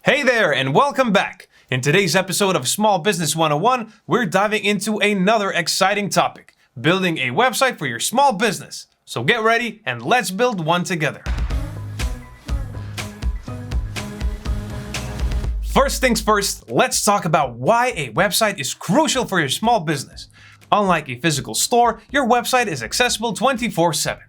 Hey there and welcome back. In today's episode of Small Business 101, we're diving into another exciting topic, building a website for your small business. So get ready and let's build one together. First things first, let's talk about why a website is crucial for your small business. Unlike a physical store, your website is accessible 24/7.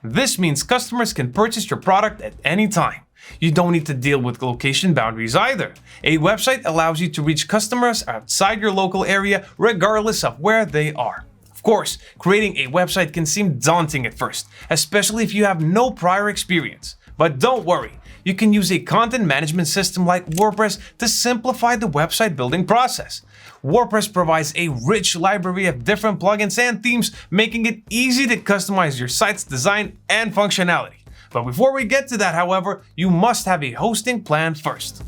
This means customers can purchase your product at any time. You don't need to deal with location boundaries either. A website allows you to reach customers outside your local area regardless of where they are. Of course, creating a website can seem daunting at first, especially if you have no prior experience. But don't worry, you can use a content management system like WordPress to simplify the website building process. WordPress provides a rich library of different plugins and themes, making it easy to customize your site's design and functionality. But before we get to that, however, you must have a hosting plan first.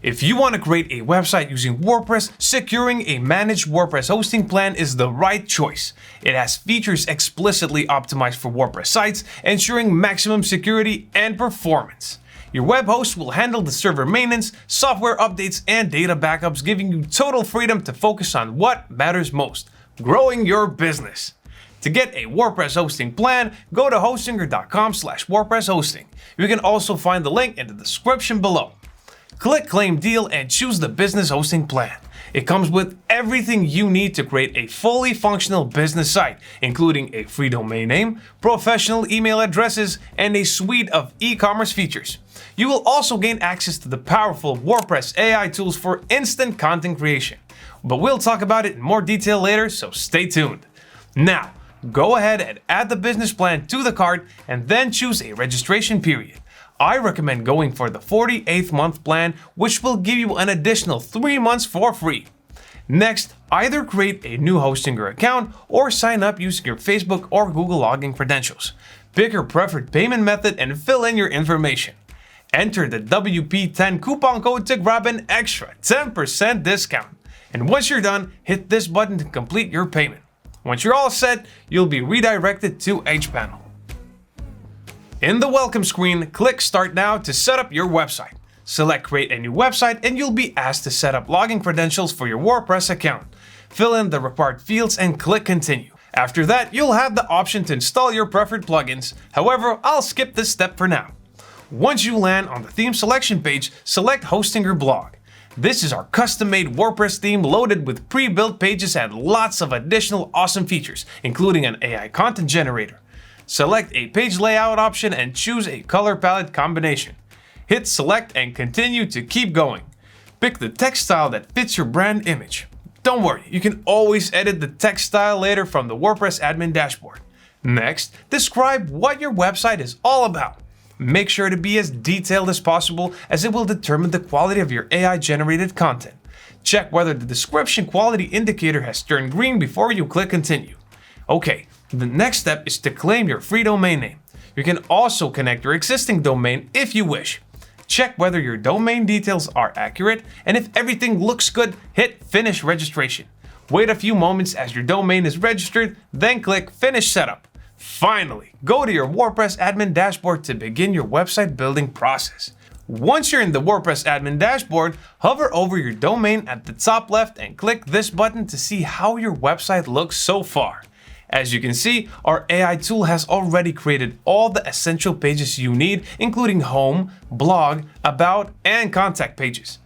If you want to create a website using WordPress, securing a managed WordPress hosting plan is the right choice. It has features explicitly optimized for WordPress sites, ensuring maximum security and performance. Your web host will handle the server maintenance, software updates, and data backups, giving you total freedom to focus on what matters most, growing your business. To get a WordPress hosting plan, go to hostinger.com/WordPress hosting. You can also find the link in the description below. Click Claim Deal and choose the business hosting plan. It comes with everything you need to create a fully functional business site, including a free domain name, professional email addresses, and a suite of e-commerce features. You will also gain access to the powerful WordPress AI tools for instant content creation. But we'll talk about it in more detail later, so stay tuned. Now, go ahead and add the business plan to the cart and then choose a registration period. I recommend going for the 48th month plan, which will give you an additional 3 months for free. Next, either create a new Hostinger account or sign up using your Facebook or Google login credentials. Pick your preferred payment method and fill in your information. Enter the WP10 coupon code to grab an extra 10% discount. And once you're done, hit this button to complete your payment. Once you're all set, you'll be redirected to HPanel. In the welcome screen, click Start Now to set up your website. Select Create a new website and you'll be asked to set up login credentials for your WordPress account. Fill in the required fields and click Continue. After that, you'll have the option to install your preferred plugins. However, I'll skip this step for now. Once you land on the theme selection page, select Hostinger Blog. This is our custom-made WordPress theme loaded with pre-built pages and lots of additional awesome features, including an AI content generator. Select a page layout option and choose a color palette combination. Hit select and continue to keep going. Pick the text style that fits your brand image. Don't worry, you can always edit the text style later from the WordPress admin dashboard. Next, describe what your website is all about. Make sure to be as detailed as possible, as it will determine the quality of your AI-generated content. Check whether the description quality indicator has turned green before you click Continue. Okay, the next step is to claim your free domain name. You can also connect your existing domain if you wish. Check whether your domain details are accurate, and if everything looks good, hit Finish Registration. Wait a few moments as your domain is registered, then click Finish Setup. Finally, go to your WordPress admin dashboard to begin your website building process. Once you're in the WordPress admin dashboard, hover over your domain at the top left and click this button to see how your website looks so far. As you can see, our AI tool has already created all the essential pages you need, including home, blog, about, and contact pages.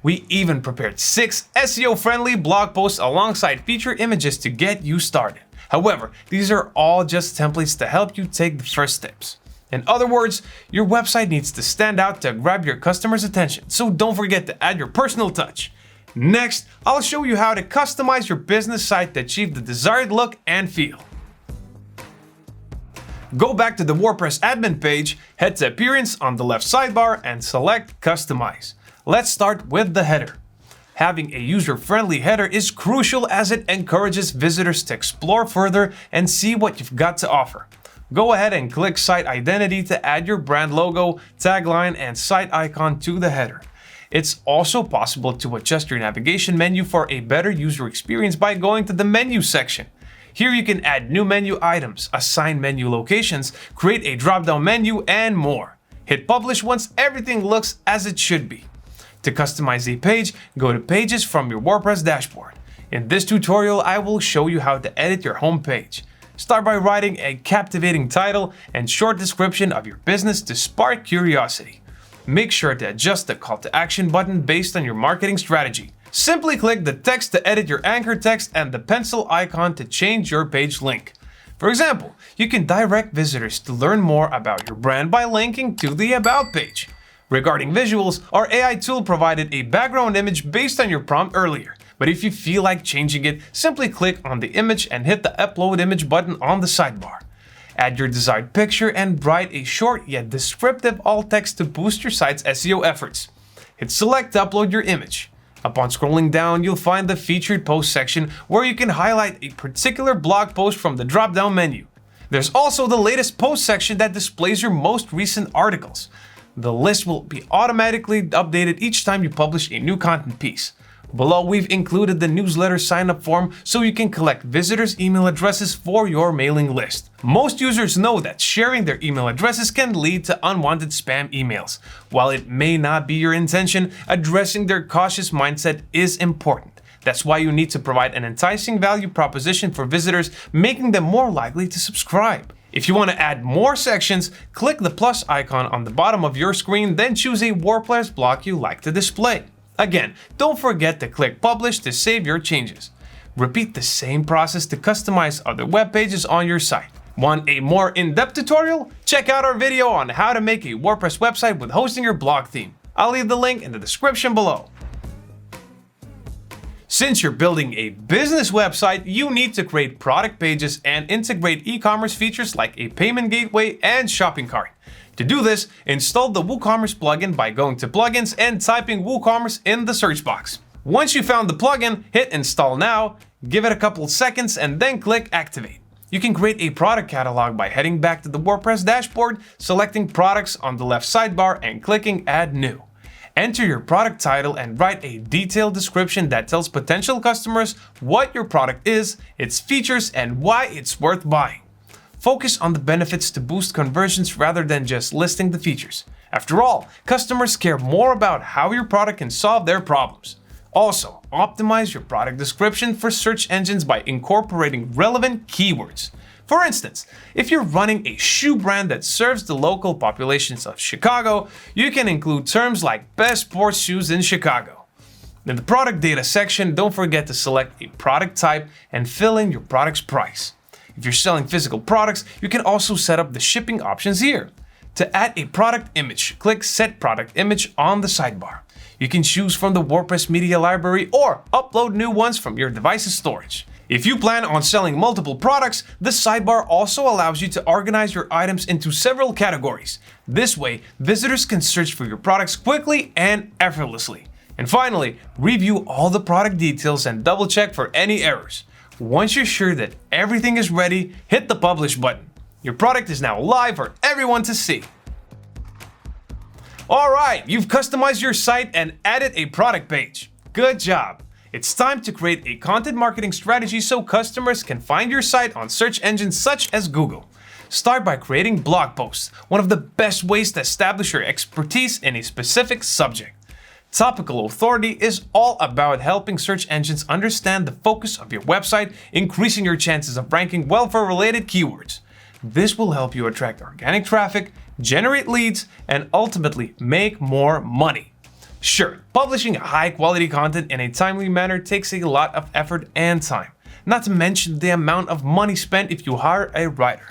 We even prepared 6 SEO-friendly blog posts alongside feature images to get you started. However, these are all just templates to help you take the first steps. In other words, your website needs to stand out to grab your customers' attention, so don't forget to add your personal touch. Next, I'll show you how to customize your business site to achieve the desired look and feel. Go back to the WordPress admin page, head to Appearance on the left sidebar and select Customize. Let's start with the header. Having a user-friendly header is crucial as it encourages visitors to explore further and see what you've got to offer. Go ahead and click Site Identity to add your brand logo, tagline, and site icon to the header. It's also possible to adjust your navigation menu for a better user experience by going to the menu section. Here you can add new menu items, assign menu locations, create a drop-down menu, and more. Hit publish once everything looks as it should be. To customize a page, go to Pages from your WordPress dashboard. In this tutorial, I will show you how to edit your home page. Start by writing a captivating title and short description of your business to spark curiosity. Make sure to adjust the call to action button based on your marketing strategy. Simply click the text to edit your anchor text and the pencil icon to change your page link. For example, you can direct visitors to learn more about your brand by linking to the About page. Regarding visuals, our AI tool provided a background image based on your prompt earlier. But if you feel like changing it, simply click on the image and hit the Upload Image button on the sidebar. Add your desired picture and write a short yet descriptive alt text to boost your site's SEO efforts. Hit Select to upload your image. Upon scrolling down, you'll find the Featured Post section where you can highlight a particular blog post from the drop-down menu. There's also the Latest Post section that displays your most recent articles. The list will be automatically updated each time you publish a new content piece. Below, we've included the newsletter sign-up form so you can collect visitors' email addresses for your mailing list. Most users know that sharing their email addresses can lead to unwanted spam emails. While it may not be your intention, addressing their cautious mindset is important. That's why you need to provide an enticing value proposition for visitors, making them more likely to subscribe. If you want to add more sections, click the plus icon on the bottom of your screen, then choose a WordPress block you like to display. Again, don't forget to click Publish to save your changes. Repeat the same process to customize other web pages on your site. Want a more in-depth tutorial? Check out our video on how to make a WordPress website with hosting your blog theme. I'll leave the link in the description below. Since you're building a business website, you need to create product pages and integrate e-commerce features like a payment gateway and shopping cart. To do this, install the WooCommerce plugin by going to Plugins and typing WooCommerce in the search box. Once you found the plugin, hit Install Now, give it a couple seconds, and then click Activate. You can create a product catalog by heading back to the WordPress dashboard, selecting Products on the left sidebar, and clicking Add New. Enter your product title and write a detailed description that tells potential customers what your product is, its features, and why it's worth buying. Focus on the benefits to boost conversions rather than just listing the features. After all, customers care more about how your product can solve their problems. Also, optimize your product description for search engines by incorporating relevant keywords. For instance, if you're running a shoe brand that serves the local populations of Chicago, you can include terms like best sports shoes in Chicago. In the product data section, don't forget to select a product type and fill in your product's price. If you're selling physical products, you can also set up the shipping options here. To add a product image, click Set Product Image on the sidebar. You can choose from the WordPress media library or upload new ones from your device's storage. If you plan on selling multiple products, the sidebar also allows you to organize your items into several categories. This way, visitors can search for your products quickly and effortlessly. And finally, review all the product details and double check for any errors. Once you're sure that everything is ready, hit the Publish button. Your product is now live for everyone to see. Alright, you've customized your site and added a product page. Good job! It's time to create a content marketing strategy so customers can find your site on search engines such as Google. Start by creating blog posts, one of the best ways to establish your expertise in a specific subject. Topical authority is all about helping search engines understand the focus of your website, increasing your chances of ranking well for related keywords. This will help you attract organic traffic, generate leads, and ultimately make more money. Sure, publishing high-quality content in a timely manner takes a lot of effort and time, not to mention the amount of money spent if you hire a writer.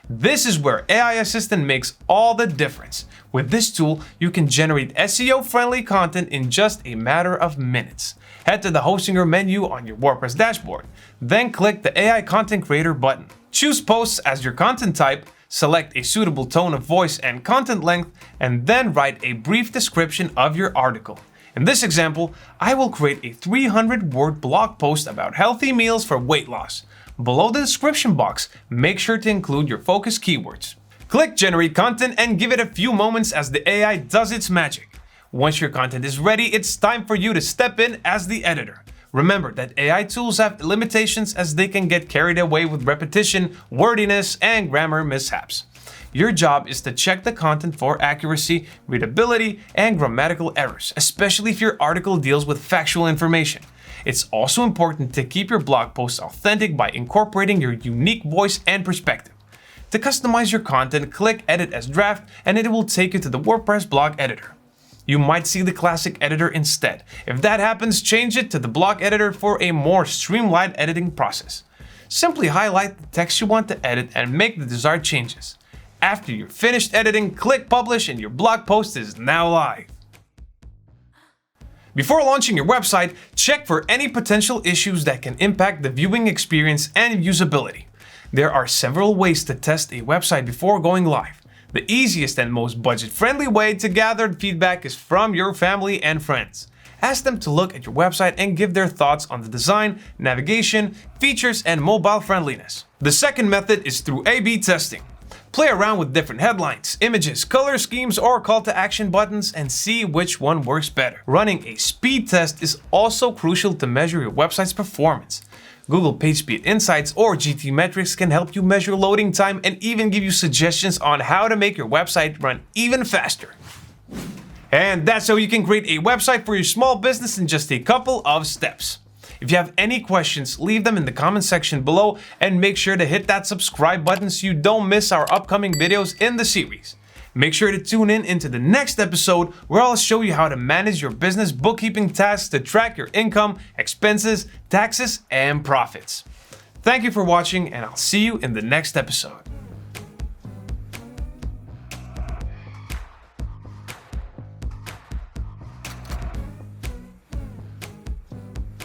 This is where AI Assistant makes all the difference. With this tool, you can generate SEO-friendly content in just a matter of minutes. Head to the Hosting menu on your WordPress dashboard. Then click the AI Content Creator button. Choose Posts as your content type, select a suitable tone of voice and content length, and then write a brief description of your article. In this example, I will create a 300-word blog post about healthy meals for weight loss. Below the description box, make sure to include your focus keywords. Click Generate Content and give it a few moments as the AI does its magic. Once your content is ready, it's time for you to step in as the editor. Remember that AI tools have limitations as they can get carried away with repetition, wordiness, and grammar mishaps. Your job is to check the content for accuracy, readability, and grammatical errors, especially if your article deals with factual information. It's also important to keep your blog posts authentic by incorporating your unique voice and perspective. To customize your content, click Edit as Draft and it will take you to the WordPress blog editor. You might see the classic editor instead. If that happens, change it to the block editor for a more streamlined editing process. Simply highlight the text you want to edit and make the desired changes. After you're finished editing, click Publish and your blog post is now live. Before launching your website, check for any potential issues that can impact the viewing experience and usability. There are several ways to test a website before going live. The easiest and most budget-friendly way to gather feedback is from your family and friends. Ask them to look at your website and give their thoughts on the design, navigation, features, and mobile friendliness. The second method is through A/B testing. Play around with different headlines, images, color schemes, or call to action buttons and see which one works better. Running a speed test is also crucial to measure your website's performance. Google PageSpeed Insights or GTmetrix can help you measure loading time and even give you suggestions on how to make your website run even faster. And that's how you can create a website for your small business in just a couple of steps. If you have any questions, leave them in the comment section below and make sure to hit that subscribe button so you don't miss our upcoming videos in the series. Make sure to tune in into the next episode where I'll show you how to manage your business bookkeeping tasks to track your income, expenses, taxes, and profits. Thank you for watching and I'll see you in the next episode.